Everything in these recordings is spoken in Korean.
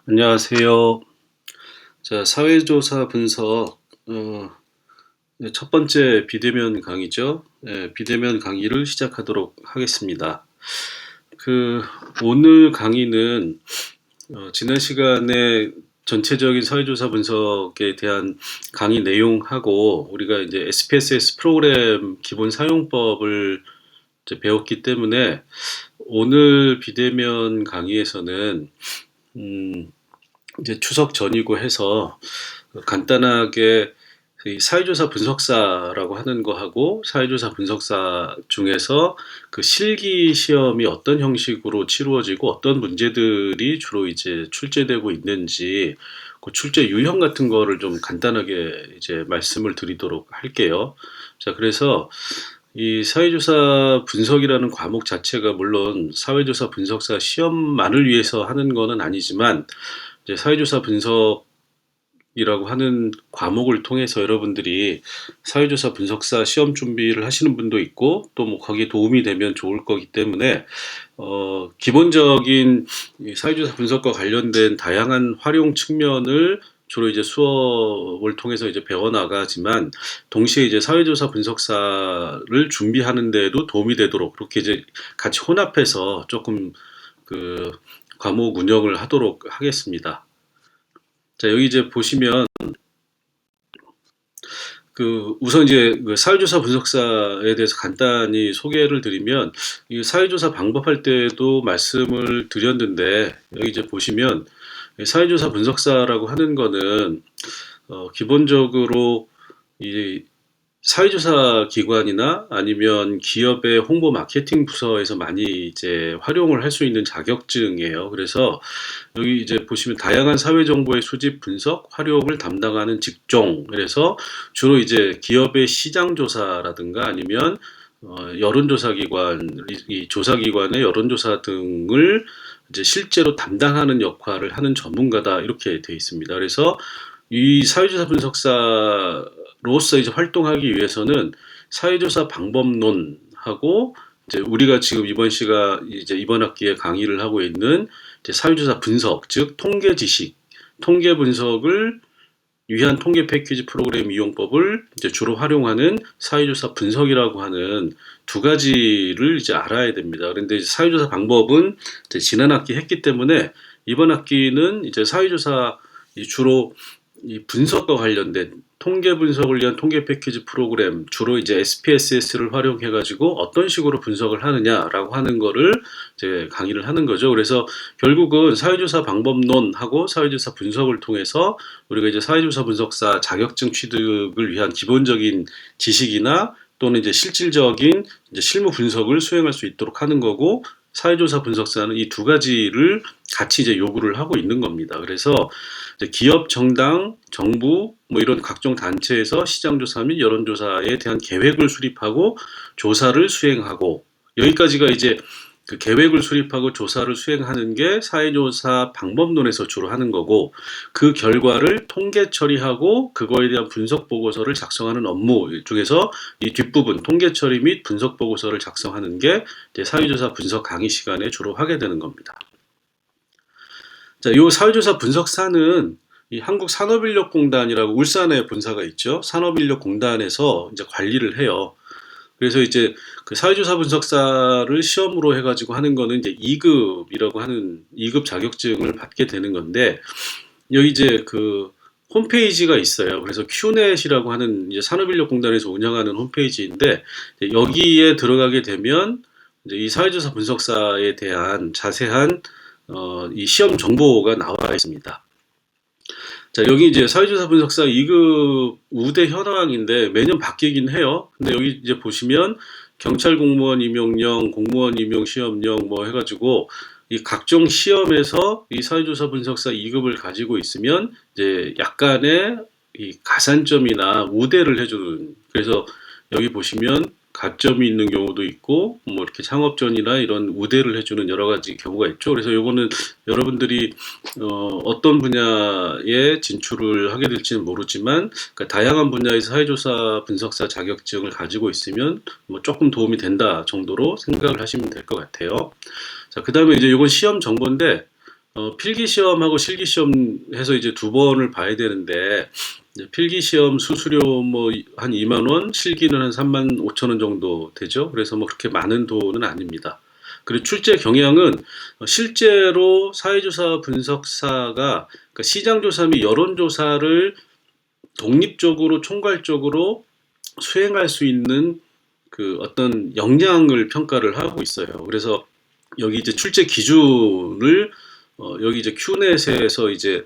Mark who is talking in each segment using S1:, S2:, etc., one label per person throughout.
S1: 안녕하세요. 자, 사회조사 분석, 네, 첫 번째 비대면 강의죠. 비대면 강의를 시작하도록 하겠습니다. 그, 오늘 강의는, 지난 시간에 전체적인 사회조사 분석에 대한 강의 내용하고, 우리가 이제 SPSS 프로그램 기본 사용법을 이제 배웠기 때문에, 오늘 비대면 강의에서는, 음, 이제 추석 전이고 해서 간단하게 이 사회조사 분석사라고 하는 거하고 사회조사 분석사 중에서 그 실기 시험이 어떤 형식으로 치루어지고 어떤 문제들이 주로 이제 출제되고 있는지 그 출제 유형 같은 거를 좀 간단하게 이제 말씀을 드리도록 할게요. 자, 그래서 이 사회조사 분석이라는 과목 자체가 물론 사회조사 분석사 시험만을 위해서 하는 거는 아니지만 이제 사회조사 분석이라고 하는 과목을 통해서 여러분들이 사회조사 분석사 시험 준비를 하시는 분도 있고 또 뭐 거기에 도움이 되면 좋을 거기 때문에 기본적인 이 사회조사 분석과 관련된 다양한 활용 측면을 주로 이제 수업을 통해서 이제 배워나가지만 동시에 이제 사회조사 분석사를 준비하는 데에도 도움이 되도록 그렇게 이제 같이 혼합해서 조금 그 과목 운영을 하도록 하겠습니다. 자, 여기 이제 보시면 그 우선 이제 그 사회조사 분석사에 대해서 간단히 소개를 드리면 이 사회조사 방법할 때도 말씀을 드렸는데 여기 이제 보시면 사회조사 분석사라고 하는 거는 기본적으로 이 사회조사 기관이나 아니면 기업의 홍보 마케팅 부서에서 많이 이제 활용을 할 수 있는 자격증이에요. 그래서 여기 이제 보시면 다양한 사회 정보의 수집, 분석, 활용을 담당하는 직종. 그래서 주로 이제 기업의 시장 조사라든가 아니면 여론조사 기관, 이 조사 기관의 여론조사 등을 이제 실제로 담당하는 역할을 하는 전문가다 이렇게 돼 있습니다. 그래서 이 사회조사 분석사로서 이제 활동하기 위해서는 사회조사 방법론하고 이제 우리가 지금 이번 학기에 강의를 하고 있는 이제 사회조사 분석, 즉 통계 지식, 통계 분석을 위한 통계 패키지 프로그램 이용법을 이제 주로 활용하는 사회조사 분석이라고 하는 두 가지를 이제 알아야 됩니다. 그런데 이제 사회조사 방법은 이제 지난 학기 했기 때문에 이번 학기는 이제 사회조사 주로 이 분석과 관련된 통계 분석을 위한 통계 패키지 프로그램 주로 이제 SPSS를 활용해 가지고 어떤 식으로 분석을 하느냐라고 하는 거를 이제 강의를 하는 거죠. 그래서 결국은 사회조사 방법론하고 사회조사 분석을 통해서 우리가 이제 사회조사 분석사 자격증 취득을 위한 기본적인 지식이나 또는 이제 실질적인 이제 실무 분석을 수행할 수 있도록 하는 거고 사회조사 분석사는 이 두 가지를 같이 이제 요구를 하고 있는 겁니다. 그래서 이제 기업, 정당, 정부 뭐 이런 각종 단체에서 시장조사 및 여론조사에 대한 계획을 수립하고 조사를 수행하고 여기까지가 이제 그 계획을 수립하고 조사를 수행하는 게 사회조사 방법론에서 주로 하는 거고 그 결과를 통계 처리하고 그거에 대한 분석 보고서를 작성하는 업무 중에서 이 뒷부분 통계 처리 및 분석 보고서를 작성하는 게 이제 사회조사 분석 강의 시간에 주로 하게 되는 겁니다. 자, 요 사회조사 분석사는 이 한국산업인력공단이라고 울산에 본사가 있죠. 산업인력공단에서 이제 관리를 해요. 그래서 이제 그 사회조사 분석사를 시험으로 해가지고 하는 거는 이제 2급이라고 하는 2급 자격증을 받게 되는 건데 여기 이제 그 홈페이지가 있어요. 그래서 큐넷이라고 하는 이제 산업인력공단에서 운영하는 홈페이지인데 여기에 들어가게 되면 이제 이 사회조사 분석사에 대한 자세한 이 시험 정보가 나와 있습니다. 자, 여기 이제 사회조사 분석사 2급 우대 현황인데 매년 바뀌긴 해요. 근데 여기 이제 보시면 경찰 공무원 임용령, 공무원 임용 시험령 뭐 해가지고 이 각종 시험에서 이 사회조사 분석사 2급을 가지고 있으면 이제 약간의 이 가산점이나 우대를 해주는 그래서 여기 보시면 가점이 있는 경우도 있고 뭐 이렇게 창업전이나 이런 우대를 해주는 여러 가지 경우가 있죠. 그래서 요거는 여러분들이 어떤 분야에 진출을 하게 될지는 모르지만 그러니까 다양한 분야에서 사회조사 분석사 자격증을 가지고 있으면 뭐 조금 도움이 된다 정도로 생각을 하시면 될 것 같아요. 자, 그 다음에 이제 이건 시험 정보인데 필기 시험하고 실기 시험 해서 이제 두 번을 봐야 되는데, 이제 필기 시험 수수료 뭐 한 2만 원, 실기는 한 3만 5천 원 정도 되죠. 그래서 뭐 그렇게 많은 돈은 아닙니다. 그리고 출제 경향은 실제로 사회조사 분석사가, 그러니까 시장조사 및 여론조사를 독립적으로 총괄적으로 수행할 수 있는 그 어떤 역량을 평가를 하고 있어요. 그래서 여기 이제 출제 기준을 여기 이제 큐넷에서 이제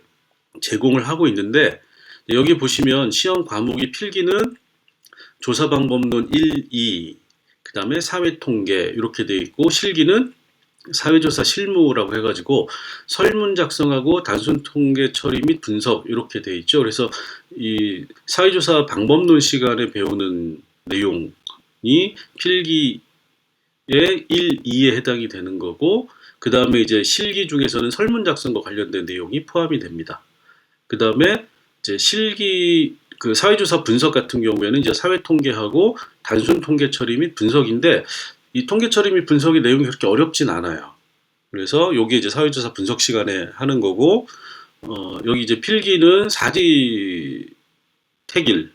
S1: 제공을 하고 있는데, 여기 보시면 시험 과목이 필기는 조사방법론 1, 2, 그 다음에 사회통계 이렇게 돼 있고, 실기는 사회조사 실무라고 해가지고 설문 작성하고 단순 통계 처리 및 분석 이렇게 돼 있죠. 그래서 이 사회조사 방법론 시간에 배우는 내용이 필기의 1, 2에 해당이 되는 거고, 그 다음에 이제 실기 중에서는 설문 작성과 관련된 내용이 포함이 됩니다. 그 다음에 이제 실기 그 사회조사 분석 같은 경우에는 이제 사회통계하고 단순 통계 처리 및 분석인데, 이 통계 처리 및 분석의 내용이 그렇게 어렵진 않아요. 그래서 여기 이제 사회조사 분석 시간에 하는 거고, 여기 이제 필기는 사지 택일,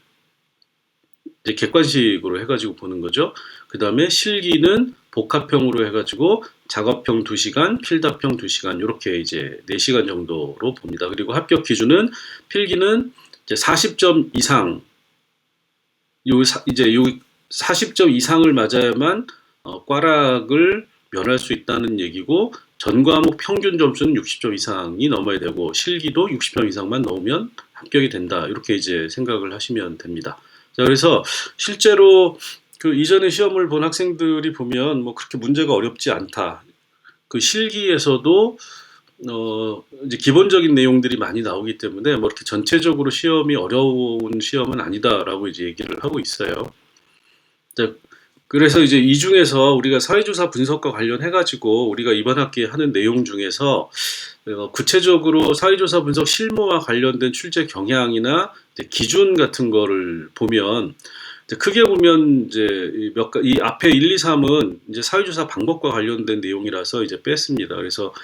S1: 이제 객관식으로 해가지고 보는 거죠. 그 다음에 실기는 복합형으로 해가지고 작업형 2시간, 필답형 2시간, 이렇게 이제 4시간 정도로 봅니다. 그리고 합격 기준은 필기는 이제 40점 이상, 이제 요 40점 이상을 맞아야만 꽈락을 면할 수 있다는 얘기고, 전 과목 평균 점수는 60점 이상이 넘어야 되고, 실기도 60점 이상만 넘으면 합격이 된다. 이렇게 이제 생각을 하시면 됩니다. 자, 그래서 실제로 그 이전에 시험을 본 학생들이 보면 뭐 그렇게 문제가 어렵지 않다. 그 실기에서도 이제 기본적인 내용들이 많이 나오기 때문에 뭐 이렇게 전체적으로 시험이 어려운 시험은 아니다라고 이제 얘기를 하고 있어요. 자, 그래서 이제 이 중에서 우리가 사회조사 분석과 관련해가지고 우리가 이번 학기에 하는 내용 중에서 구체적으로 사회조사 분석 실무와 관련된 출제 경향이나 이제 기준 같은 거를 보면, 이제 크게 보면 이제 이 앞에 1, 2, 3은 이제 사회조사 방법과 관련된 내용이라서 이제 뺐습니다. 그래서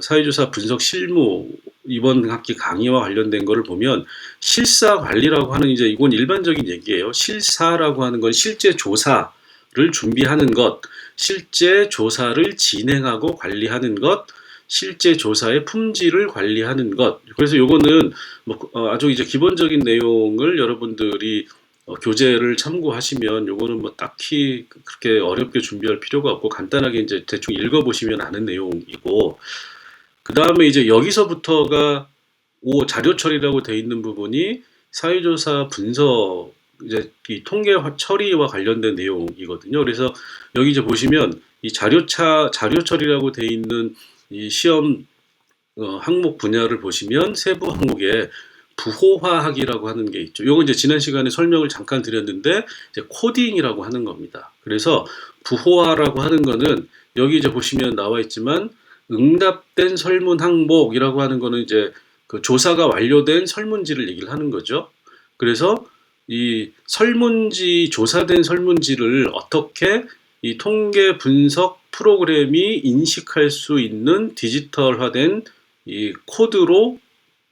S1: 사회조사 분석 실무 이번 학기 강의와 관련된 거를 보면, 실사 관리라고 하는, 이제 이건 일반적인 얘기예요. 실사라고 하는 건 실제 조사를 준비하는 것, 실제 조사를 진행하고 관리하는 것, 실제 조사의 품질을 관리하는 것. 그래서 요거는 뭐 아주 이제 기본적인 내용을 여러분들이 교재를 참고하시면, 요거는 뭐 딱히 그렇게 어렵게 준비할 필요가 없고 간단하게 이제 대충 읽어보시면 아는 내용이고, 그 다음에 이제 여기서부터가 자료 처리라고 돼 있는 부분이 사회조사 분석, 이제 이 통계 처리와 관련된 내용이거든요. 그래서 여기 이제 보시면 이 자료 처리라고 돼 있는 이 시험 항목 분야를 보시면 세부 항목에 부호화하기라고 하는 게 있죠. 요거 이제 지난 시간에 설명을 잠깐 드렸는데, 이제 코딩이라고 하는 겁니다. 그래서 부호화라고 하는 거는 여기 이제 보시면 나와 있지만, 응답된 설문 항목이라고 하는 거는 이제 그 조사가 완료된 설문지를 얘기를 하는 거죠. 그래서 이 설문지, 조사된 설문지를 어떻게 이 통계 분석 프로그램이 인식할 수 있는 디지털화된 이 코드로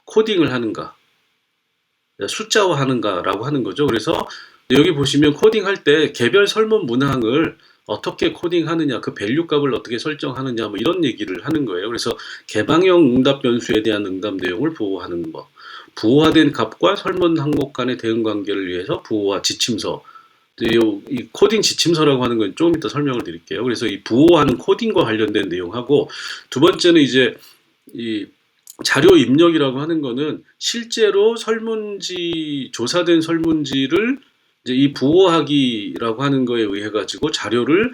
S1: 코딩을 하는가, 숫자화하는가라고 하는 거죠. 그래서 여기 보시면 코딩할 때 개별 설문 문항을 어떻게 코딩하느냐, 그 밸류 값을 어떻게 설정하느냐, 뭐 이런 얘기를 하는 거예요. 그래서 개방형 응답 변수에 대한 응답 내용을 보호하는 거, 부호화된 값과 설문 항목 간의 대응 관계를 위해서 부호화 지침서. 이 코딩 지침서라고 하는 건 조금 이따 설명을 드릴게요. 그래서 이 부호하는 코딩과 관련된 내용하고, 두 번째는 이제 이 자료 입력이라고 하는 거는 실제로 설문지, 조사된 설문지를 이제 이 부호하기라고 하는 거에 의해 가지고 자료를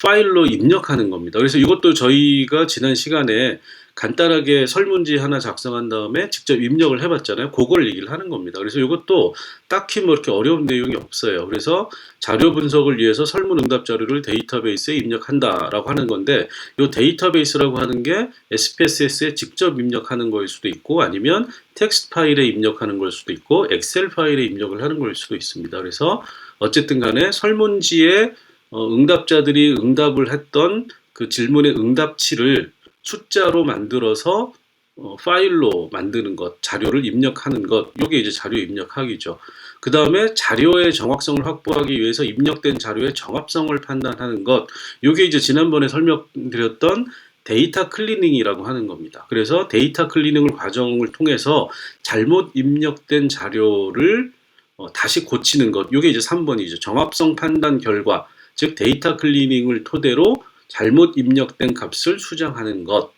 S1: 파일로 입력하는 겁니다. 그래서 이것도 저희가 지난 시간에 간단하게 설문지 하나 작성한 다음에 직접 입력을 해봤잖아요. 그걸 얘기를 하는 겁니다. 그래서 이것도 딱히 뭐 이렇게 어려운 내용이 없어요. 그래서 자료 분석을 위해서 설문 응답 자료를 데이터베이스에 입력한다라고 하는 건데, 이 데이터베이스라고 하는 게 SPSS에 직접 입력하는 거일 수도 있고, 아니면 텍스트 파일에 입력하는 걸 수도 있고, 엑셀 파일에 입력을 하는 걸 수도 있습니다. 그래서 어쨌든 간에 설문지에 응답자들이 응답을 했던 그 질문의 응답치를 숫자로 만들어서 파일로 만드는 것, 자료를 입력하는 것, 요게 이제 자료 입력하기죠. 그 다음에 자료의 정확성을 확보하기 위해서 입력된 자료의 정합성을 판단하는 것, 요게 이제 지난번에 설명드렸던 데이터 클리닝이라고 하는 겁니다. 그래서 데이터 클리닝을 과정을 통해서 잘못 입력된 자료를 다시 고치는 것, 요게 이제 3번이죠. 정합성 판단 결과, 즉 데이터 클리닝을 토대로 잘못 입력된 값을 수정하는 것.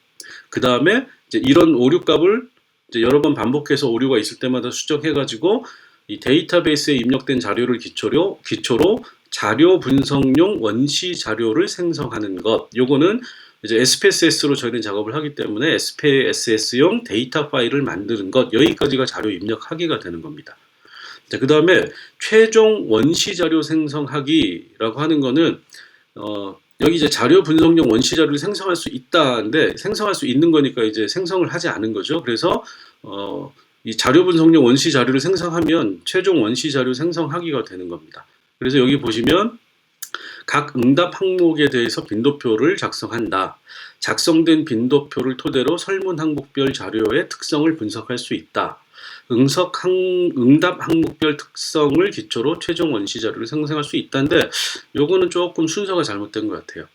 S1: 그 다음에 이제 이런 오류 값을 이제 여러 번 반복해서 오류가 있을 때마다 수정해가지고 이 데이터베이스에 입력된 자료를 기초로 자료 분석용 원시 자료를 생성하는 것. 요거는 이제 SPSS로 저희는 작업을 하기 때문에 SPSS용 데이터 파일을 만드는 것. 여기까지가 자료 입력하기가 되는 겁니다. 자, 그 다음에 최종 원시 자료 생성하기라고 하는 거는 여기 이제 자료 분석용 원시 자료를 생성할 수 있다는데 생성할 수 있는 거니까 이제 생성을 하지 않은 거죠. 그래서 이 자료 분석용 원시 자료를 생성하면 최종 원시 자료 생성하기가 되는 겁니다. 그래서 여기 보시면 각 응답 항목에 대해서 빈도표를 작성한다. 작성된 빈도표를 토대로 설문 항목별 자료의 특성을 분석할 수 있다. 응답 항목별 특성을 기초로 최종 원시 자료를 생성할 수 있다는데 요거는 조금 순서가 잘못된 것 같아요.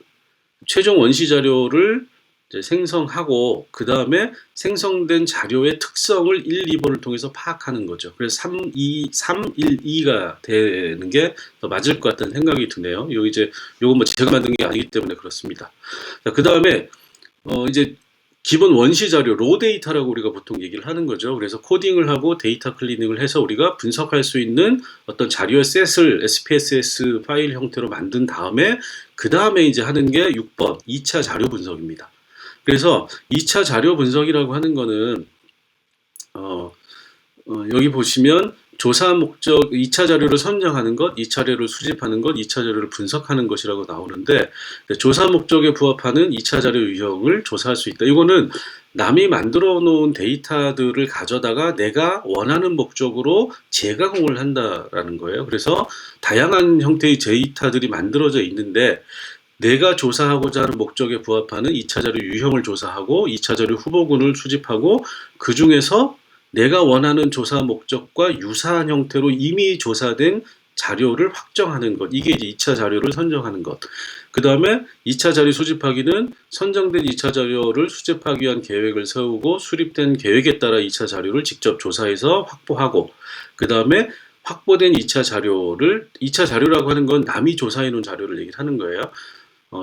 S1: 최종 원시 자료를 이제 생성하고 그 다음에 생성된 자료의 특성을 1, 2번을 통해서 파악하는 거죠. 그래서 3, 1, 2가 되는 게 더 맞을 것 같다는 생각이 드네요. 요 이제 요거 뭐 제가 만든 게 아니기 때문에 그렇습니다. 그 다음에 이제 기본 원시 자료, 로 데이터라고 우리가 보통 얘기를 하는 거죠. 그래서 코딩을 하고 데이터 클리닝을 해서 우리가 분석할 수 있는 어떤 자료의 셋을 SPSS 파일 형태로 만든 다음에 그 다음에 이제 하는 게 6번 2차 자료 분석입니다. 그래서 2차 자료 분석이라고 하는 거는 여기 보시면 조사 목적 2차 자료를 선정하는 것, 2차 자료를 수집하는 것, 2차 자료를 분석하는 것이라고 나오는데 조사 목적에 부합하는 2차 자료 유형을 조사할 수 있다. 이거는 남이 만들어 놓은 데이터들을 가져다가 내가 원하는 목적으로 재가공을 한다라는 거예요. 그래서 다양한 형태의 데이터들이 만들어져 있는데 내가 조사하고자 하는 목적에 부합하는 2차 자료 유형을 조사하고 2차 자료 후보군을 수집하고 그 중에서 내가 원하는 조사 목적과 유사한 형태로 이미 조사된 자료를 확정하는 것. 이게 이제 2차 자료를 선정하는 것. 그 다음에 2차 자료 수집하기는 선정된 2차 자료를 수집하기 위한 계획을 세우고 수립된 계획에 따라 2차 자료를 직접 조사해서 확보하고 그 다음에 확보된 2차 자료를 2차 자료라고 하는 건 남이 조사해 놓은 자료를 얘기를 하는 거예요.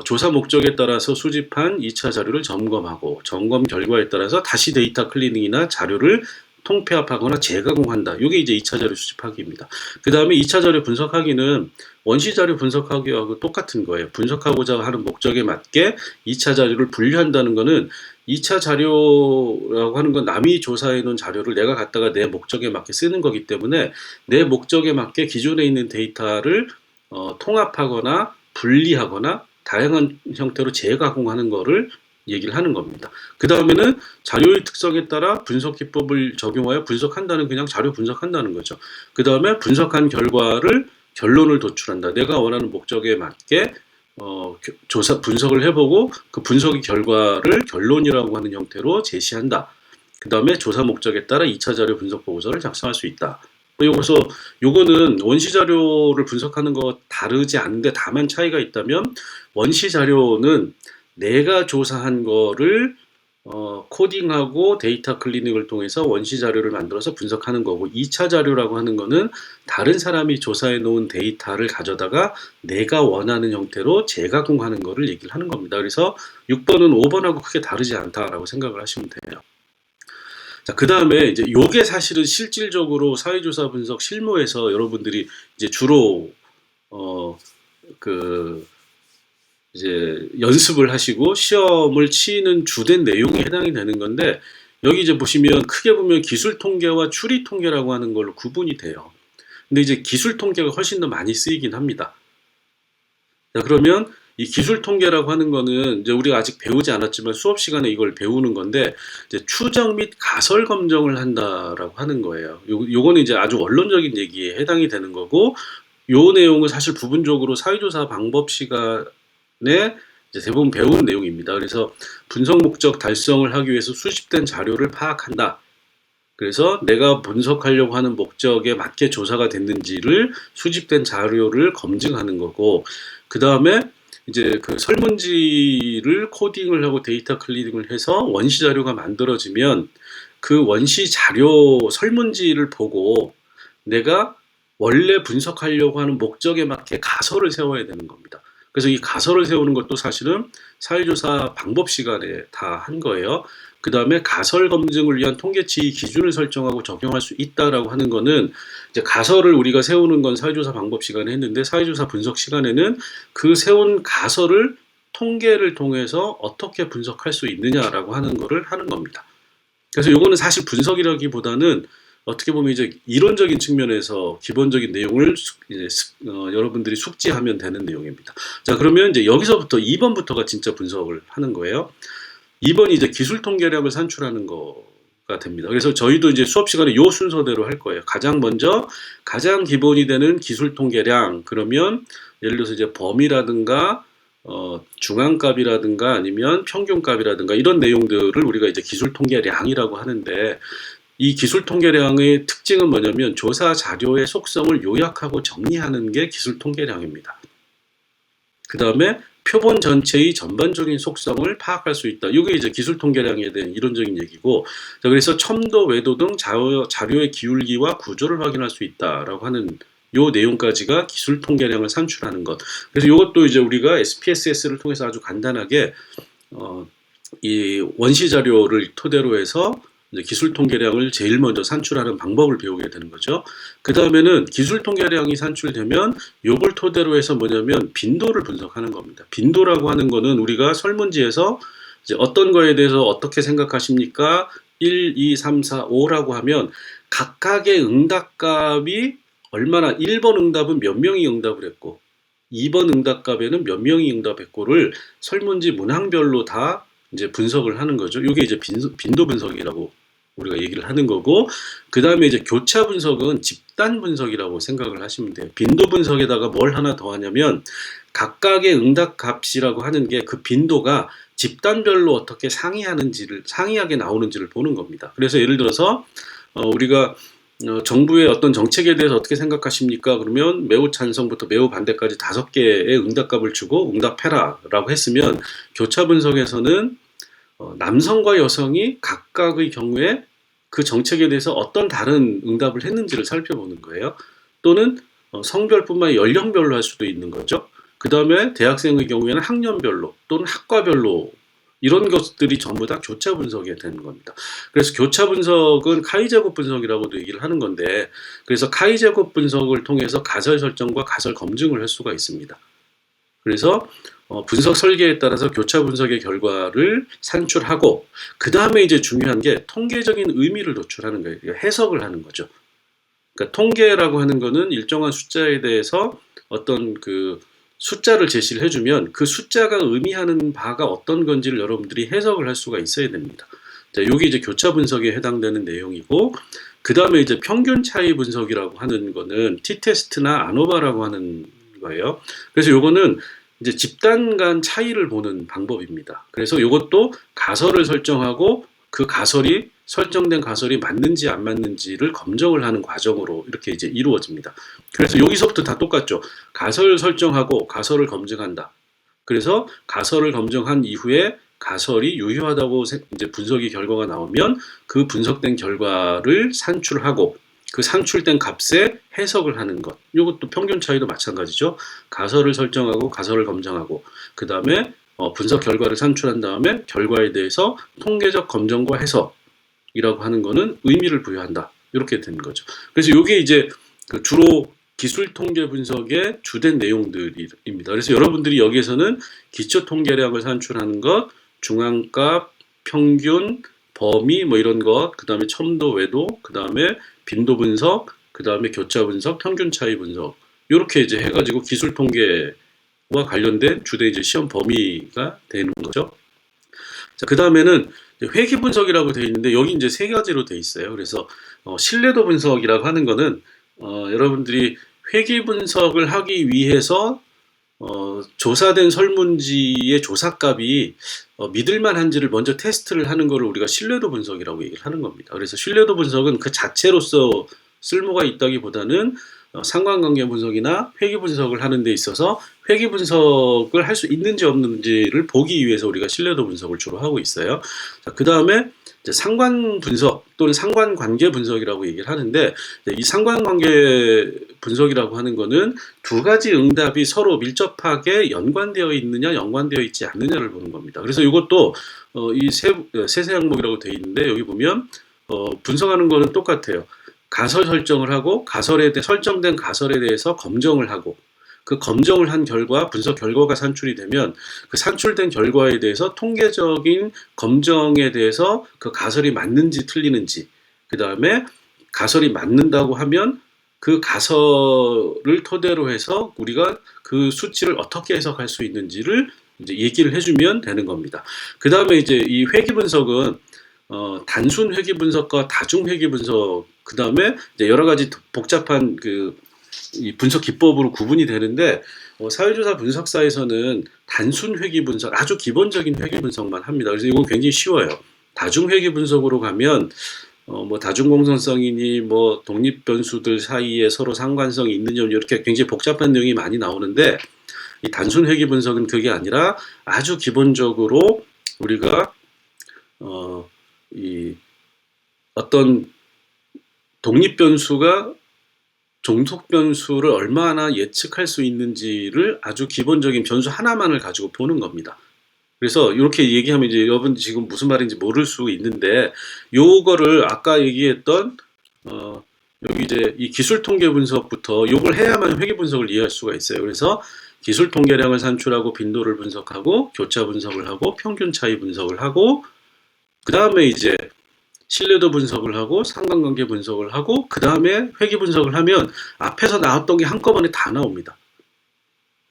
S1: 조사 목적에 따라서 수집한 2차 자료를 점검하고 점검 결과에 따라서 다시 데이터 클리닝이나 자료를 통폐합하거나 재가공한다. 이게 이제 2차 자료 수집하기입니다. 그 다음에 2차 자료 분석하기는 원시 자료 분석하기하고 똑같은 거예요. 분석하고자 하는 목적에 맞게 2차 자료를 분류한다는 거는 2차 자료라고 하는 건 남이 조사해 놓은 자료를 내가 갖다가 내 목적에 맞게 쓰는 거기 때문에 내 목적에 맞게 기존에 있는 데이터를 통합하거나 분리하거나 다양한 형태로 재가공하는 거를 얘기를 하는 겁니다. 그 다음에는 자료의 특성에 따라 분석 기법을 적용하여 분석한다는 그냥 자료 분석한다는 거죠. 그 다음에 분석한 결과를 결론을 도출한다. 내가 원하는 목적에 맞게 조사 분석을 해보고 그 분석의 결과를 결론이라고 하는 형태로 제시한다. 그 다음에 조사 목적에 따라 2차 자료 분석 보고서를 작성할 수 있다. 그래서 요거는 원시 자료를 분석하는 거 다르지 않은데 다만 차이가 있다면 원시 자료는 내가 조사한 거를 코딩하고 데이터 클리닝을 통해서 원시 자료를 만들어서 분석하는 거고 2차 자료라고 하는 거는 다른 사람이 조사해 놓은 데이터를 가져다가 내가 원하는 형태로 재가공하는 거를 얘기를 하는 겁니다. 그래서 6번은 5번하고 크게 다르지 않다라고 생각을 하시면 돼요. 자, 그 다음에 이제 요게 사실은 실질적으로 사회조사 분석 실무에서 여러분들이 이제 주로 이제 연습을 하시고 시험을 치는 주된 내용에 해당이 되는 건데 여기 이제 보시면 크게 보면 기술 통계와 추리 통계라고 하는 걸로 구분이 돼요. 근데 이제 기술 통계가 훨씬 더 많이 쓰이긴 합니다. 자, 그러면 이 기술 통계라고 하는 거는 이제 우리가 아직 배우지 않았지만 수업 시간에 이걸 배우는 건데 이제 추정 및 가설 검증을 한다라고 하는 거예요. 요거는 이제 아주 원론적인 얘기에 해당이 되는 거고 요 내용은 사실 부분적으로 사회조사 방법 시간에 이제 대부분 배운 내용입니다. 그래서 분석 목적 달성을 하기 위해서 수집된 자료를 파악한다. 그래서 내가 분석하려고 하는 목적에 맞게 조사가 됐는지를 수집된 자료를 검증하는 거고, 그 다음에 이제 그 설문지를 코딩을 하고 데이터 클리닝을 해서 원시 자료가 만들어지면 그 원시 자료 설문지를 보고 내가 원래 분석하려고 하는 목적에 맞게 가설을 세워야 되는 겁니다. 그래서 이 가설을 세우는 것도 사실은 사회조사 방법 시간에 다 한 거예요. 그 다음에 가설 검증을 위한 통계치 기준을 설정하고 적용할 수 있다라고 하는 거는 이제 가설을 우리가 세우는 건 사회조사 방법 시간에 했는데 사회조사 분석 시간에는 그 세운 가설을 통계를 통해서 어떻게 분석할 수 있느냐라고 하는 거를 하는 겁니다. 그래서 요거는 사실 분석이라기보다는 어떻게 보면 이제 이론적인 측면에서 기본적인 내용을 이제 여러분들이 숙지하면 되는 내용입니다. 자, 그러면 이제 여기서부터 2번부터가 진짜 분석을 하는 거예요. 2번이 이제 기술 통계량을 산출하는 거가 됩니다. 그래서 저희도 이제 수업 시간에 요 순서대로 할 거예요. 가장 먼저 가장 기본이 되는 기술 통계량, 그러면 예를 들어서 이제 범위라든가 중앙값이라든가 아니면 평균값이라든가 이런 내용들을 우리가 이제 기술 통계량이라고 하는데, 이 기술 통계량의 특징은 뭐냐면 조사 자료의 속성을 요약하고 정리하는 게 기술 통계량입니다. 그 다음에 표본 전체의 전반적인 속성을 파악할 수 있다. 이게 이제 기술 통계량에 대한 이론적인 얘기고, 자, 그래서 첨도, 외도 등 자료의 기울기와 구조를 확인할 수 있다라고 하는 요 내용까지가 기술 통계량을 산출하는 것. 그래서 이것도 이제 우리가 SPSS를 통해서 아주 간단하게 이 원시 자료를 토대로 해서 이제 기술 통계량을 제일 먼저 산출하는 방법을 배우게 되는 거죠. 그 다음에는 기술 통계량이 산출되면 요걸 토대로 해서 뭐냐면 빈도를 분석하는 겁니다. 빈도라고 하는 거는 우리가 설문지에서 이제 어떤 거에 대해서 어떻게 생각하십니까? 1, 2, 3, 4, 5라고 하면 각각의 응답값이 얼마나, 1번 응답은 몇 명이 응답을 했고 2번 응답값에는 몇 명이 응답했고를 설문지 문항별로 다 이제 분석을 하는 거죠. 이게 이제 빈도 분석이라고 우리가 얘기를 하는 거고, 그 다음에 이제 교차 분석은 집단 분석이라고 생각을 하시면 돼요. 빈도 분석에다가 뭘 하나 더 하냐면 각각의 응답 값이라고 하는 게 그 빈도가 집단별로 어떻게 상이하게 나오는지를 보는 겁니다. 그래서 예를 들어서 우리가 정부의 어떤 정책에 대해서 어떻게 생각하십니까? 그러면 매우 찬성부터 매우 반대까지 5개의 응답값을 주고 응답해라라고 했으면 교차 분석에서는 남성과 여성이 각각의 경우에 그 정책에 대해서 어떤 다른 응답을 했는지를 살펴보는 거예요. 또는 성별뿐만 아니라 연령별로 할 수도 있는 거죠. 그 다음에 대학생의 경우에는 학년별로 또는 학과별로, 이런 것들이 전부 다 교차 분석이 되는 겁니다. 그래서 교차 분석은 카이 제곱 분석이라고도 얘기를 하는 건데, 그래서 카이 제곱 분석을 통해서 가설 설정과 가설 검증을 할 수가 있습니다. 그래서 분석 설계에 따라서 교차 분석의 결과를 산출하고, 그 다음에 이제 중요한 게 통계적인 의미를 도출하는 거예요. 해석을 하는 거죠. 그러니까 통계라고 하는 거는 일정한 숫자에 대해서 어떤 그 숫자를 제시를 해주면 그 숫자가 의미하는 바가 어떤 건지를 여러분들이 해석을 할 수가 있어야 됩니다. 자, 요게 이제 교차 분석에 해당되는 내용이고, 그 다음에 이제 평균 차이 분석이라고 하는 거는 t-테스트나 아노바라고 하는 거예요. 그래서 요거는 이제 집단 간 차이를 보는 방법입니다. 그래서 요것도 가설을 설정하고 그 가설이 설정된 가설이 맞는지 안 맞는지를 검증을 하는 과정으로 이렇게 이제 이루어집니다. 그래서 여기서부터 다 똑같죠. 가설 설정하고 가설을 검증한다. 그래서 가설을 검증한 이후에 가설이 유효하다고 이제 분석이 결과가 나오면 그 분석된 결과를 산출하고 그 산출된 값에 해석을 하는 것. 이것도 평균 차이도 마찬가지죠. 가설을 설정하고 가설을 검증하고 그 다음에 분석 결과를 산출한 다음에 결과에 대해서 통계적 검증과 해석이라고 하는 거는 의미를 부여한다. 이렇게 되는 거죠. 그래서 이게 이제 그 주로 기술 통계 분석의 주된 내용들입니다. 그래서 여러분들이 여기에서는 기초 통계량을 산출하는 것, 중앙값, 평균, 범위 뭐 이런 것, 그 다음에 첨도, 외도, 그 다음에 빈도 분석, 그 다음에 교차 분석, 평균 차이 분석, 이렇게 이제 해가지고 기술 통계와 관련된 주된 이제 시험 범위가 되는 거죠. 자, 그 다음에는 회귀 분석이라고 되어 있는데 여기 이제 3가지로 되어 있어요. 그래서 신뢰도 분석이라고 하는 거는 여러분들이 회귀 분석을 하기 위해서 조사된 설문지의 조사값이 믿을 만한지를 먼저 테스트를 하는 거를 우리가 신뢰도 분석이라고 얘기를 하는 겁니다. 그래서 신뢰도 분석은 그 자체로서 쓸모가 있다기보다는 상관관계 분석이나 회귀 분석을 하는 데 있어서 회귀 분석을 할 수 있는지 없는지를 보기 위해서 우리가 신뢰도 분석을 주로 하고 있어요. 자, 그 다음에 상관 분석 또는 상관관계 분석이라고 얘기를 하는데, 이 상관관계 분석이라고 하는 거는 두 가지 응답이 서로 밀접하게 연관되어 있느냐 연관되어 있지 않느냐를 보는 겁니다. 그래서 이것도 이 세세 항목이라고 되어 있는데, 여기 보면 분석하는 거는 똑같아요. 가설 설정을 하고 설정된 가설에 대해서 검정을 하고, 그 검정을 한 결과, 분석 결과가 산출이 되면 그 산출된 결과에 대해서 통계적인 검정에 대해서 그 가설이 맞는지 틀리는지, 그 다음에 가설이 맞는다고 하면 그 가설을 토대로 해서 우리가 그 수치를 어떻게 해석할 수 있는지를 이제 얘기를 해주면 되는 겁니다. 그 다음에 이제 이 회귀 분석은 단순 회귀 분석과 다중 회귀 분석, 그 다음에 이제 여러 가지 복잡한 이 분석 기법으로 구분이 되는데, 사회조사 분석사에서는 단순 회귀 분석, 아주 기본적인 회귀 분석만 합니다. 그래서 이건 굉장히 쉬워요. 다중 회귀 분석으로 가면 뭐 다중공선성이니 뭐 독립 변수들 사이에 서로 상관성이 있느냐, 이렇게 굉장히 복잡한 내용이 많이 나오는데, 이 단순 회귀 분석은 그게 아니라 아주 기본적으로 우리가 이 어떤 독립 변수가 종속 변수를 얼마나 예측할 수 있는지를 아주 기본적인 변수 하나만을 가지고 보는 겁니다. 그래서 이렇게 얘기하면 이제 여러분 지금 무슨 말인지 모를 수 있는데, 요거를 아까 얘기했던 여기 이제 이 기술 통계 분석부터 요걸 해야만 회귀 분석을 이해할 수가 있어요. 그래서 기술 통계량을 산출하고 빈도를 분석하고 교차 분석을 하고 평균 차이 분석을 하고, 그 다음에 이제 신뢰도 분석을 하고 상관관계 분석을 하고, 그 다음에 회귀 분석을 하면 앞에서 나왔던 게 한꺼번에 다 나옵니다.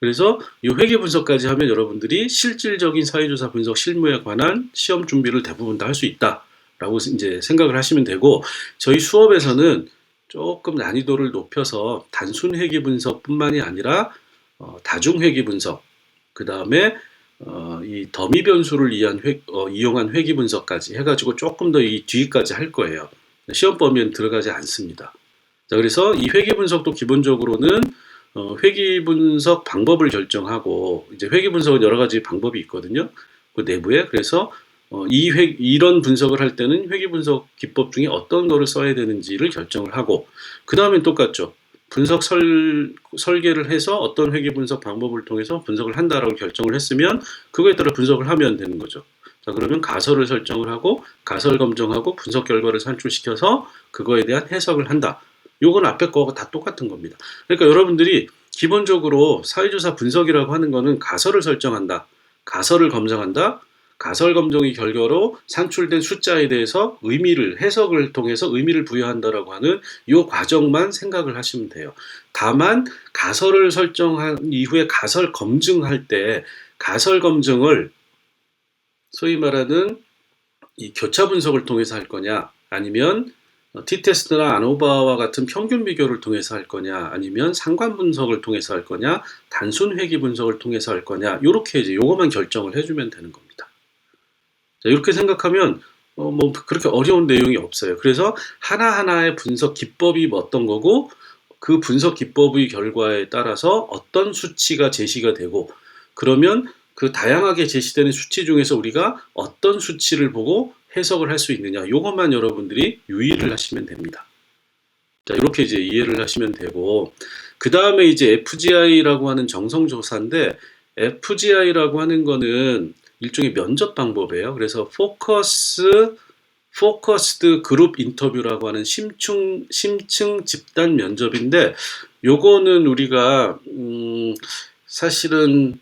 S1: 그래서 이 회귀 분석까지 하면 여러분들이 실질적인 사회조사 분석 실무에 관한 시험 준비를 대부분 다 할 수 있다라고 이제 생각을 하시면 되고, 저희 수업에서는 조금 난이도를 높여서 단순 회귀 분석뿐만이 아니라 다중 회귀 분석, 그 다음에 이 더미 변수를 이용한 회귀 분석까지 해가지고 조금 더 이 뒤까지 할 거예요. 시험 범위엔 들어가지 않습니다. 자, 그래서 이 회귀 분석도 기본적으로는 회귀 분석 방법을 결정하고, 이제 회귀 분석은 여러 가지 방법이 있거든요. 그 내부에. 그래서 이런 분석을 할 때는 회귀 분석 기법 중에 어떤 거를 써야 되는지를 결정을 하고, 그 다음엔 똑같죠. 분석 설계를 해서 어떤 회귀 분석 방법을 통해서 분석을 한다라고 결정을 했으면 그거에 따라 분석을 하면 되는 거죠. 자, 그러면 가설을 설정을 하고 가설 검정하고 분석 결과를 산출시켜서 그거에 대한 해석을 한다. 요건 앞에 거하고 다 똑같은 겁니다. 그러니까 여러분들이 기본적으로 사회조사 분석이라고 하는 거는 가설을 설정한다, 가설을 검증한다, 가설 검증의 결과로 산출된 숫자에 대해서 해석을 통해서 의미를 부여한다라고 하는 이 과정만 생각을 하시면 돼요. 다만 가설을 설정한 이후에 가설 검증할 때 가설 검증을 소위 말하는 이 교차 분석을 통해서 할 거냐, 아니면 t-테스트나 아노바와 같은 평균 비교를 통해서 할 거냐, 아니면 상관 분석을 통해서 할 거냐, 단순 회귀 분석을 통해서 할 거냐, 요렇게 이제 요것만 결정을 해주면 되는 겁니다. 자, 이렇게 생각하면 뭐 그렇게 어려운 내용이 없어요. 그래서 하나하나의 분석 기법이 어떤 거고, 그 분석 기법의 결과에 따라서 어떤 수치가 제시가 되고, 그러면 그 다양하게 제시되는 수치 중에서 우리가 어떤 수치를 보고 해석을 할 수 있느냐, 이것만 여러분들이 유의를 하시면 됩니다. 자, 이렇게 이제 이해를 하시면 되고, 그 다음에 이제 FGI라고 하는 정성조사인데, FGI라고 하는 거는 일종의 면접 방법이에요. 그래서 포커스드 그룹 인터뷰라고 하는 심층 집단 면접인데, 요거는 우리가 사실은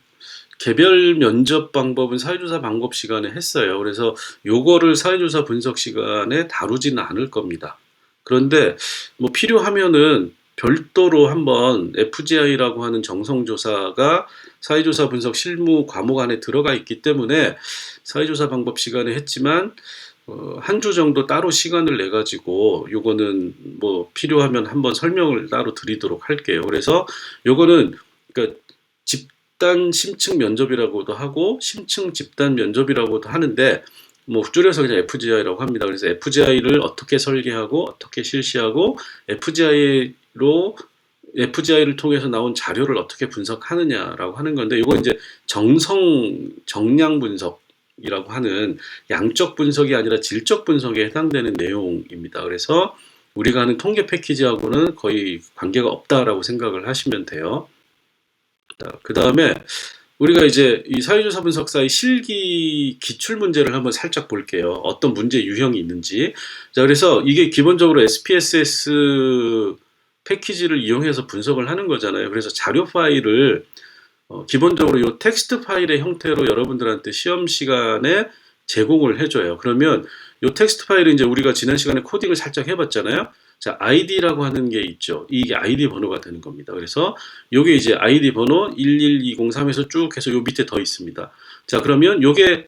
S1: 개별 면접 방법은 사회조사 방법 시간에 했어요. 그래서 요거를 사회조사 분석 시간에 다루지는 않을 겁니다. 그런데 뭐 필요하면은 별도로 한번 FGI라고 하는 정성조사가 사회조사 분석 실무 과목 안에 들어가 있기 때문에 사회조사 방법 시간에 했지만, 한 주 정도 따로 시간을 내 가지고 요거는 뭐 필요하면 한번 설명을 따로 드리도록 할게요. 그래서 요거는 그러니까 집단 심층 면접이라고도 하고 심층 집단 면접이라고도 하는데 뭐 줄여서 그냥 FGI라고 합니다. 그래서 FGI를 어떻게 설계하고 어떻게 실시하고 FGI를 통해서 나온 자료를 어떻게 분석하느냐라고 하는 건데 이거 이제 정량 분석이라고 하는 양적 분석이 아니라 질적 분석에 해당되는 내용입니다. 그래서 우리가 하는 통계 패키지하고는 거의 관계가 없다라고 생각을 하시면 돼요. 그 다음에 우리가 이제 이 사회조사 분석사의 실기 기출 문제를 한번 살짝 볼게요. 어떤 문제 유형이 있는지. 자, 그래서 이게 기본적으로 SPSS 패키지를 이용해서 분석을 하는 거잖아요. 그래서 자료 파일을 기본적으로 이 텍스트 파일의 형태로 여러분들한테 시험 시간에 제공을 해줘요. 그러면 이 텍스트 파일은 이제 우리가 지난 시간에 코딩을 살짝 해봤잖아요. 자, ID라고 하는 게 있죠. 이게 ID 번호가 되는 겁니다. 그래서 요게 이제 ID 번호 11203에서 쭉 해서 요 밑에 더 있습니다. 자, 그러면 요게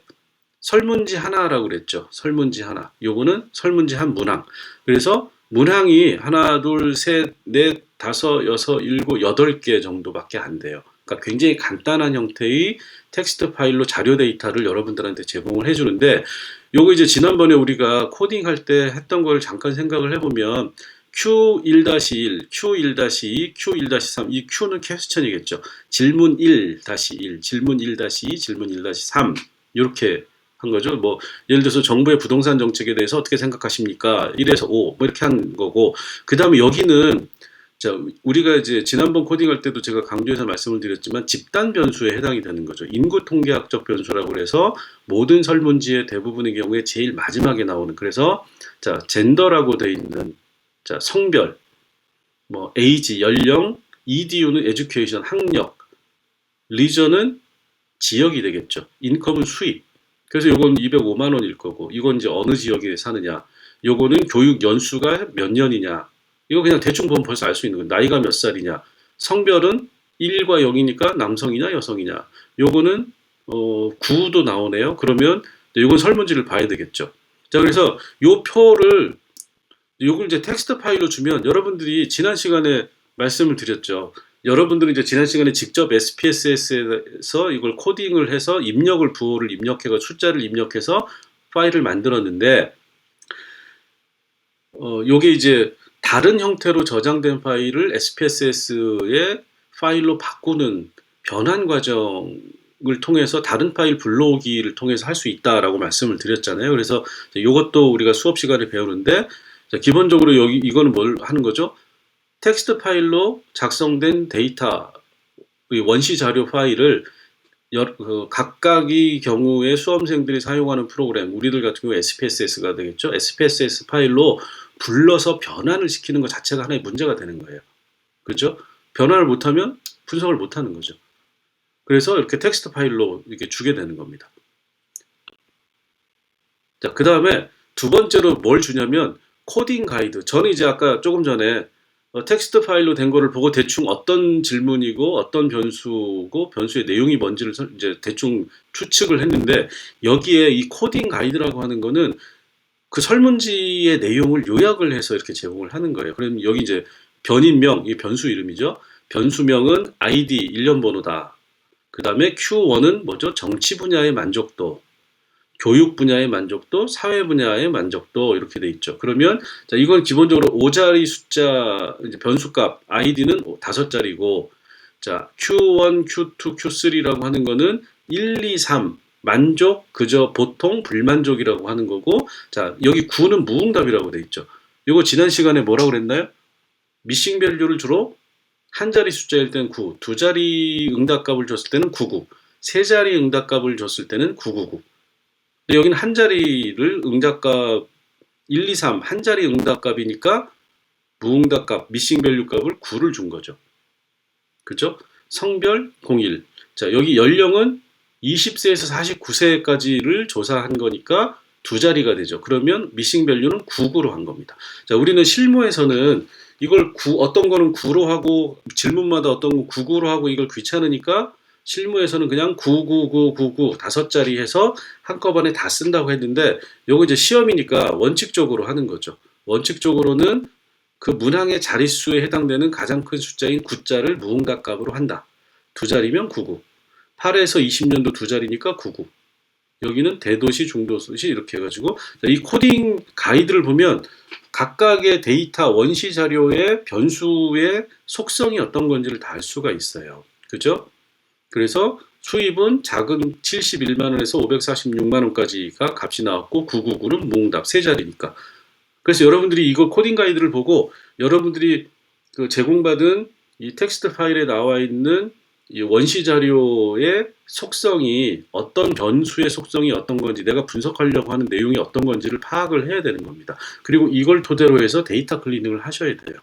S1: 설문지 하나라고 그랬죠. 설문지 하나. 요거는 설문지 한 문항. 그래서 문항이 하나, 둘, 셋, 넷, 다섯, 여섯, 일곱, 여덟 개 정도밖에 안 돼요. 그러니까 굉장히 간단한 형태의 텍스트 파일로 자료 데이터를 여러분들한테 제공을 해주는데 요거 이제 지난번에 우리가 코딩할 때 했던 걸 잠깐 생각을 해보면 Q1-1, Q1-2, Q1-3 이 Q는 퀘스천이겠죠. 질문 1-1, 질문 1-2, 질문 1-3 이렇게 한 거죠. 뭐 예를 들어서 정부의 부동산 정책에 대해서 어떻게 생각하십니까? 1에서 5 뭐 이렇게 한 거고 그 다음에 여기는 자, 우리가 이제 지난번 코딩할 때도 제가 강조해서 말씀을 드렸지만 집단 변수에 해당이 되는 거죠. 인구 통계학적 변수라고 해서 모든 설문지의 대부분의 경우에 제일 마지막에 나오는 그래서 자, 젠더라고 되어 있는 자, 성별, 뭐 에이지, 연령, EDU는 에듀케이션, 학력, 리전은 지역이 되겠죠. 인컴은 수입. 그래서 요건 205만 원일 거고 이건 이제 어느 지역에 사느냐. 요거는 교육 연수가 몇 년이냐. 이거 그냥 대충 보면 벌써 알 수 있는 거예요. 나이가 몇 살이냐. 성별은 1과 0이니까 남성이냐 여성이냐. 요거는 9도 나오네요. 그러면 요건 설문지를 봐야 되겠죠. 자, 그래서 요 표를 요걸 이제 텍스트 파일로 주면 여러분들이 지난 시간에 말씀을 드렸죠. 여러분들은 이제 지난 시간에 직접 SPSS에서 이걸 코딩을 해서 부호를 입력해서 숫자를 입력해서 파일을 만들었는데 요게 이제 다른 형태로 저장된 파일을 SPSS의 파일로 바꾸는 변환 과정을 통해서 다른 파일 불러오기를 통해서 할 수 있다라고 말씀을 드렸잖아요. 그래서 이것도 우리가 수업 시간에 배우는데 기본적으로 이거는 뭘 하는 거죠? 텍스트 파일로 작성된 데이터 원시 자료 파일을 각각의 경우에 수험생들이 사용하는 프로그램, 우리들 같은 경우 SPSS가 되겠죠. SPSS 파일로 불러서 변환을 시키는 것 자체가 하나의 문제가 되는 거예요. 그렇죠? 변환을 못하면 분석을 못하는 거죠. 그래서 이렇게 텍스트 파일로 이렇게 주게 되는 겁니다. 자, 그 다음에 두 번째로 뭘 주냐면 코딩 가이드. 저는 이제 아까 조금 전에 텍스트 파일로 된 거를 보고 대충 어떤 질문이고 어떤 변수고 변수의 내용이 뭔지를 이제 대충 추측을 했는데 여기에 이 코딩 가이드라고 하는 거는 그 설문지의 내용을 요약을 해서 이렇게 제공을 하는 거예요. 그럼 여기 이제 변인명, 이 변수 이름이죠. 변수명은 ID 일련 번호다. 그 다음에 Q1은 뭐죠? 정치 분야의 만족도, 교육 분야의 만족도, 사회 분야의 만족도 이렇게 돼 있죠. 그러면 자, 이건 기본적으로 5자리 숫자 이제 변수값 ID는 5자리고 자, Q1, Q2, Q3라고 하는 거는 1, 2, 3 만족, 그저, 보통, 불만족이라고 하는 거고 자, 여기 9는 무응답이라고 돼 있죠. 이거 지난 시간에 뭐라고 그랬나요? 미싱 밸류를 주로 한 자리 숫자일 때는 9, 두 자리 응답값을 줬을 때는 99, 세 자리 응답값을 줬을 때는 999. 근데 여기는 한 자리를 응답값 1, 2, 3 한 자리 응답값이니까 무응답값, 미싱 밸류 값을 9를 준 거죠. 그죠? 성별 01. 자, 여기 연령은 20세에서 49세까지를 조사한 거니까 두 자리가 되죠. 그러면 미싱 밸류는 99로 한 겁니다. 자, 우리는 실무에서는 이걸 어떤 거는 9로 하고 질문마다 어떤 거 99로 하고 이걸 귀찮으니까 실무에서는 그냥 99999 다섯 자리 해서 한꺼번에 다 쓴다고 했는데 요거 이제 시험이니까 원칙적으로 하는 거죠. 원칙적으로는 그 문항의 자릿수에 해당되는 가장 큰 숫자인 9자를 무응답 값으로 한다. 두 자리면 99. 8에서 20년도 두 자리니까 99. 여기는 대도시, 중도시 이렇게 해가지고 이 코딩 가이드를 보면 각각의 데이터 원시 자료의 변수의 속성이 어떤 건지를 다 알 수가 있어요. 그죠? 그래서 수입은 작은 71만 원에서 546만 원까지가 값이 나왔고 999는 몽답 세 자리니까. 그래서 여러분들이 이거 코딩 가이드를 보고 여러분들이 그 제공받은 이 텍스트 파일에 나와 있는 이 원시 자료의 속성이 어떤 변수의 속성이 어떤 건지 내가 분석하려고 하는 내용이 어떤 건지를 파악을 해야 되는 겁니다. 그리고 이걸 토대로 해서 데이터 클리닝을 하셔야 돼요.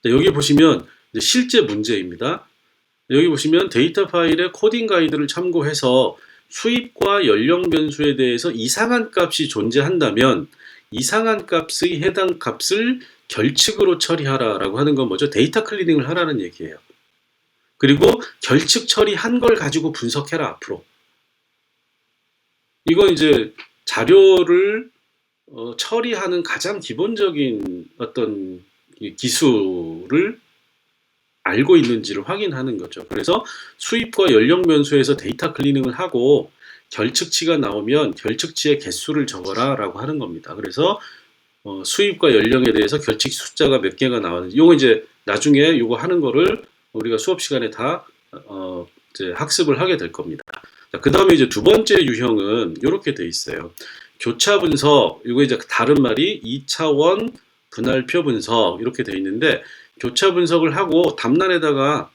S1: 여기 보시면 실제 문제입니다. 여기 보시면 데이터 파일의 코딩 가이드를 참고해서 수입과 연령 변수에 대해서 이상한 값이 존재한다면 이상한 값의 해당 값을 결측으로 처리하라 라고 하는 건 뭐죠? 데이터 클리닝을 하라는 얘기예요. 그리고 결측 처리한 걸 가지고 분석해라 앞으로. 이건 이제 자료를 처리하는 가장 기본적인 어떤 기술을 알고 있는지를 확인하는 거죠. 그래서 수입과 연령 변수에서 데이터 클리닝을 하고 결측치가 나오면 결측치의 개수를 적어라 라고 하는 겁니다. 그래서 수입과 연령에 대해서 결측 숫자가 몇 개가 나왔는지 요거 이제 나중에 요거 하는 거를 우리가 수업 시간에 다 이제 학습을 하게 될 겁니다. 그 다음에 이제 두 번째 유형은 이렇게 돼 있어요. 교차 분석, 이거 이제 다른 말이 2차원 분할표 분석 이렇게 돼 있는데 교차 분석을 하고 답란에다가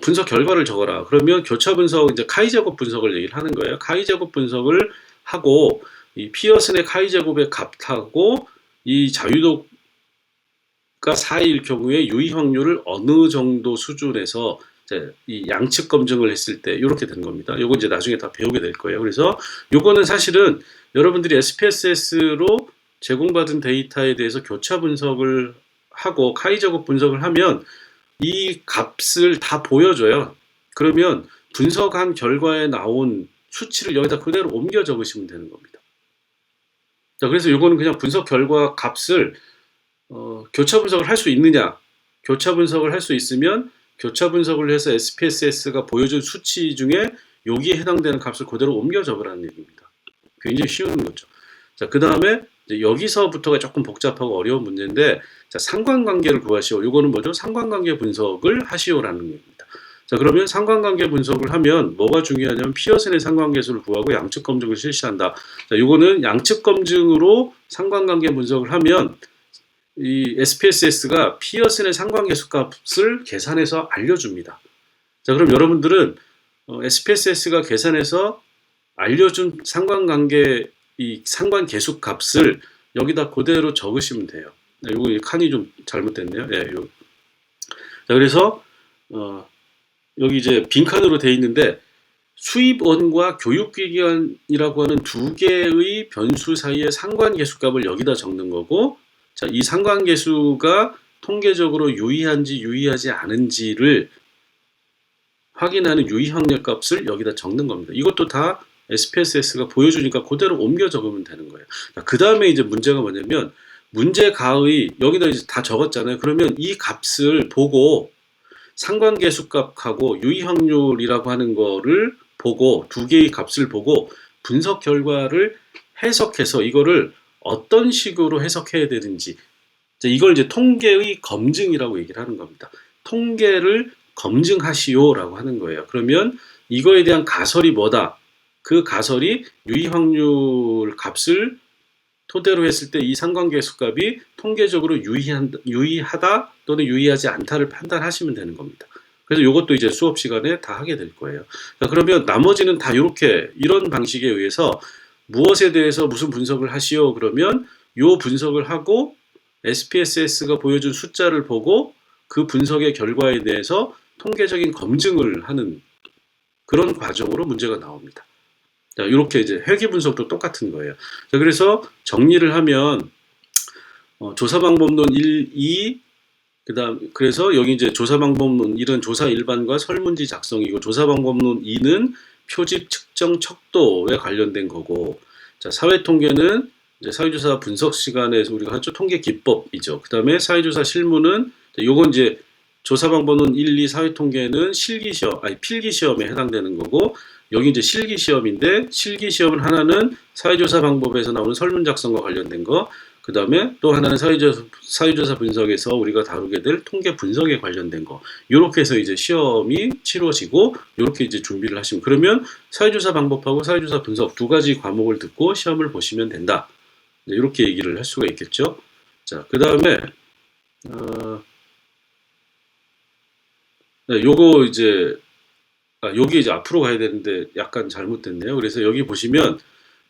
S1: 분석 결과를 적어라. 그러면 교차 분석 이제 카이 제곱 분석을 얘기를 하는 거예요. 카이 제곱 분석을 하고 이 피어슨의 카이 제곱의 값하고 이 자유도가 4일 경우에 유의 확률을 어느 정도 수준에서 이제 이 양측 검증을 했을 때 이렇게 된 겁니다. 요거 이제 나중에 다 배우게 될 거예요. 그래서 요거는 사실은 여러분들이 SPSS로 제공받은 데이터에 대해서 교차 분석을 하고 카이 제곱 분석을 하면 이 값을 다 보여줘요. 그러면 분석한 결과에 나온 수치를 여기다 그대로 옮겨 적으시면 되는 겁니다. 자, 그래서 요거는 그냥 분석 결과 값을 교차 분석을 할 수 있느냐? 교차 분석을 할 수 있으면 교차 분석을 해서 SPSS가 보여준 수치 중에 여기에 해당되는 값을 그대로 옮겨 적으라는 얘기입니다. 굉장히 쉬운 거죠. 자, 그 다음에 여기서부터가 조금 복잡하고 어려운 문제인데, 자, 상관관계를 구하시오. 이거는 뭐죠? 상관관계 분석을 하시오라는 얘기입니다. 자, 그러면 상관관계 분석을 하면 뭐가 중요하냐면 피어슨의 상관계수를 구하고 양측 검증을 실시한다. 자, 이거는 양측 검증으로 상관관계 분석을 하면 이 SPSS가 피어슨의 상관계수 값을 계산해서 알려줍니다. 자, 그럼 여러분들은 SPSS가 계산해서 알려준 상관관계 이 상관계수 값을 여기다 그대로 적으시면 돼요. 네, 요거 칸이 좀 잘못됐네요. 네, 요. 자, 그래서 여기 이제 빈칸으로 돼 있는데 수입원과 교육기관이라고 하는 두 개의 변수 사이의 상관계수 값을 여기다 적는 거고, 자, 이 상관계수가 통계적으로 유의한지 유의하지 않은지를 확인하는 유의 확률 값을 여기다 적는 겁니다. 이것도 다 SPSS가 보여주니까 그대로 옮겨 적으면 되는 거예요. 그 다음에 이제 문제가 뭐냐면 문제가의 여기다 이제 다 적었잖아요. 그러면 이 값을 보고 상관계수 값하고 유의 확률이라고 하는 거를 보고 두 개의 값을 보고 분석 결과를 해석해서 이거를 어떤 식으로 해석해야 되는지 이걸 이제 통계의 검증이라고 얘기를 하는 겁니다. 통계를 검증하시오라고 하는 거예요. 그러면 이거에 대한 가설이 뭐다? 그 가설이 유의 확률 값을 토대로 했을 때 이 상관계수 값이 통계적으로 유의하다 또는 유의하지 않다를 판단하시면 되는 겁니다. 그래서 이것도 이제 수업 시간에 다 하게 될 거예요. 자, 그러면 나머지는 다 이런 방식에 의해서 무엇에 대해서 무슨 분석을 하시오 그러면 요 분석을 하고 SPSS가 보여준 숫자를 보고 그 분석의 결과에 대해서 통계적인 검증을 하는 그런 과정으로 문제가 나옵니다. 자, 이렇게 이제 회귀 분석도 똑같은 거예요. 자, 그래서 정리를 하면 조사 방법론 1, 2, 그래서 여기 이제 조사 방법론 1은 조사 일반과 설문지 작성이고 조사 방법론 2는 표집 측정 척도에 관련된 거고, 자, 사회 통계는 이제 사회조사 분석 시간에서 우리가 하죠. 통계 기법이죠. 그 다음에 사회조사 실무는 요건 이제 조사 방법은 1, 2 사회통계는 실기 시험, 아니 필기 시험에 해당되는 거고, 여기 이제 실기 시험인데, 실기 시험은 하나는 사회조사 방법에서 나오는 설문 작성과 관련된 거, 그 다음에 또 하나는 사회조사 분석에서 우리가 다루게 될 통계 분석에 관련된 거. 요렇게 해서 이제 시험이 치러지고, 요렇게 이제 준비를 하시면, 그러면 사회조사 방법하고 사회조사 분석 두 가지 과목을 듣고 시험을 보시면 된다. 이렇게 얘기를 할 수가 있겠죠. 자, 그 다음에, 네, 요거 이제, 여기 이제 앞으로 가야 되는데 약간 잘못됐네요. 그래서 여기 보시면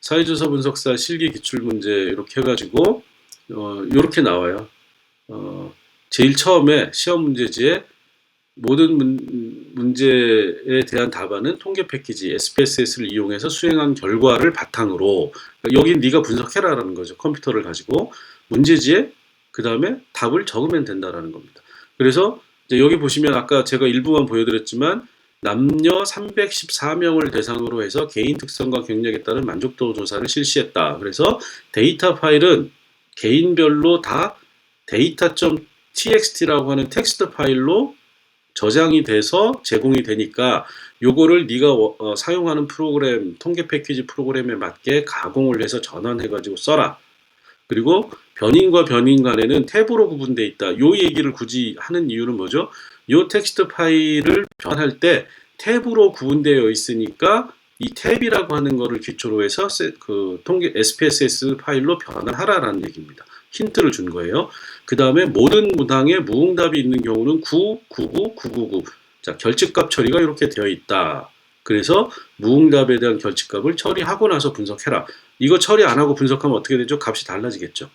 S1: 사회조사 분석사 실기 기출문제 이렇게 해가지고, 요렇게 나와요. 제일 처음에 시험 문제지에 모든 문제에 대한 답안은 통계 패키지 SPSS를 이용해서 수행한 결과를 바탕으로, 그러니까 여기 네가 분석해라라는 거죠. 컴퓨터를 가지고 문제지에 그 다음에 답을 적으면 된다라는 겁니다. 그래서 이제 여기 보시면 아까 제가 일부만 보여드렸지만 남녀 314명을 대상으로 해서 개인 특성과 경력에 따른 만족도 조사를 실시했다. 그래서 데이터 파일은 개인별로 다 data.txt라고 하는 텍스트 파일로 저장이 돼서 제공이 되니까 요거를 네가 사용하는 프로그램, 통계 패키지 프로그램에 맞게 가공을 해서 전환해가지고 써라. 그리고 변인과 변인 간에는 탭으로 구분되어 있다. 요 얘기를 굳이 하는 이유는 뭐죠? 요 텍스트 파일을 변할 때 탭으로 구분되어 있으니까 이 탭이라고 하는 거를 기초로 해서 그 통계 SPSS 파일로 변환하라라는 얘기입니다. 힌트를 준 거예요. 그 다음에 모든 문항에 무응답이 있는 경우는 9, 99, 999. 자, 결집값 처리가 이렇게 되어 있다. 그래서 무응답에 대한 결집값을 처리하고 나서 분석해라. 이거 처리 안 하고 분석하면 어떻게 되죠? 값이 달라지겠죠.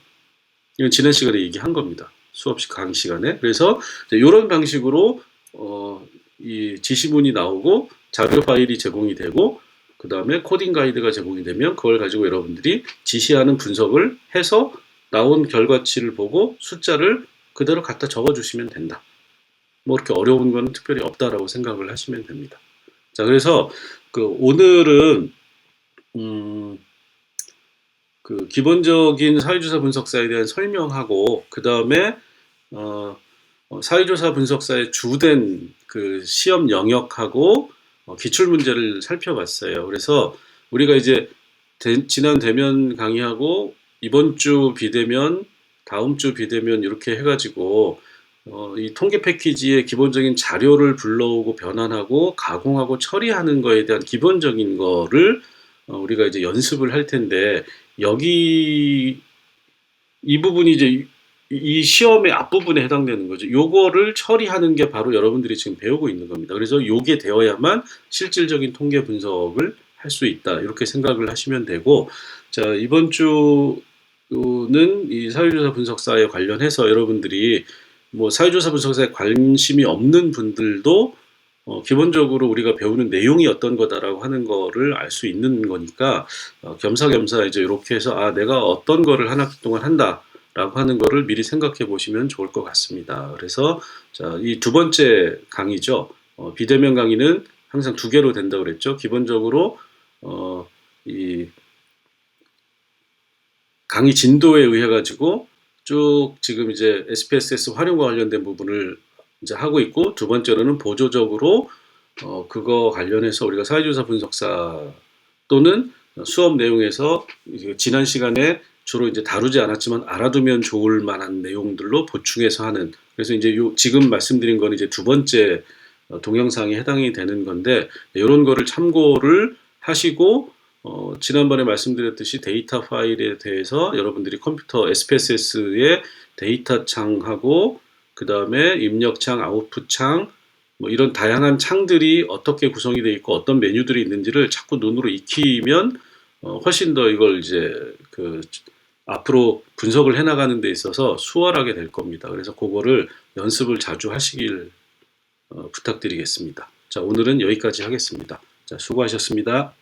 S1: 이건 지난 시간에 얘기한 겁니다. 수업 강의 시간에. 그래서 이런 방식으로 이 지시문이 나오고 자료 파일이 제공이 되고 그 다음에 코딩 가이드가 제공이 되면 그걸 가지고 여러분들이 지시하는 분석을 해서 나온 결과치를 보고 숫자를 그대로 갖다 적어주시면 된다. 뭐 이렇게 어려운 건 특별히 없다라고 생각을 하시면 됩니다. 자, 그래서 그 오늘은 그 기본적인 사회조사 분석사에 대한 설명하고 그 다음에 사회조사 분석사의 주된 그 시험 영역하고 기출 문제를 살펴봤어요. 그래서 우리가 이제 지난 대면 강의하고 이번 주 비대면, 다음 주 비대면 이렇게 해가지고 이 통계 패키지의 기본적인 자료를 불러오고 변환하고 가공하고 처리하는 거에 대한 기본적인 거를 우리가 이제 연습을 할 텐데 여기 이 부분이 이제 이 시험의 앞부분에 해당되는 거죠. 요거를 처리하는 게 바로 여러분들이 지금 배우고 있는 겁니다. 그래서 요게 되어야만 실질적인 통계 분석을 할 수 있다. 이렇게 생각을 하시면 되고, 자, 이번 주는 이 사회조사 분석사에 관련해서 여러분들이 뭐 사회조사 분석사에 관심이 없는 분들도 기본적으로 우리가 배우는 내용이 어떤 거다라고 하는 거를 알 수 있는 거니까 겸사겸사 이제 이렇게 해서 아 내가 어떤 거를 한 학기 동안 한다라고 하는 거를 미리 생각해 보시면 좋을 것 같습니다. 그래서 자, 이 두 번째 강의죠. 비대면 강의는 항상 두 개로 된다고 그랬죠. 기본적으로 이 강의 진도에 의해 가지고 쭉 지금 이제 SPSS 활용과 관련된 부분을 이제 하고 있고 두 번째로는 보조적으로 그거 관련해서 우리가 사회조사 분석사 또는 수업 내용에서 지난 시간에 주로 이제 다루지 않았지만 알아두면 좋을 만한 내용들로 보충해서 하는 그래서 이제 지금 말씀드린 건 이제 두 번째 동영상에 해당이 되는 건데 이런 거를 참고를 하시고 지난번에 말씀드렸듯이 데이터 파일에 대해서 여러분들이 컴퓨터 SPSS의 데이터 창하고 그 다음에 입력창, 아웃풋창 뭐 이런 다양한 창들이 어떻게 구성이 되어 있고 어떤 메뉴들이 있는지를 자꾸 눈으로 익히면 훨씬 더 이걸 이제 그 앞으로 분석을 해나가는 데 있어서 수월하게 될 겁니다. 그래서 그거를 연습을 자주 하시길 부탁드리겠습니다. 자, 오늘은 여기까지 하겠습니다. 자, 수고하셨습니다.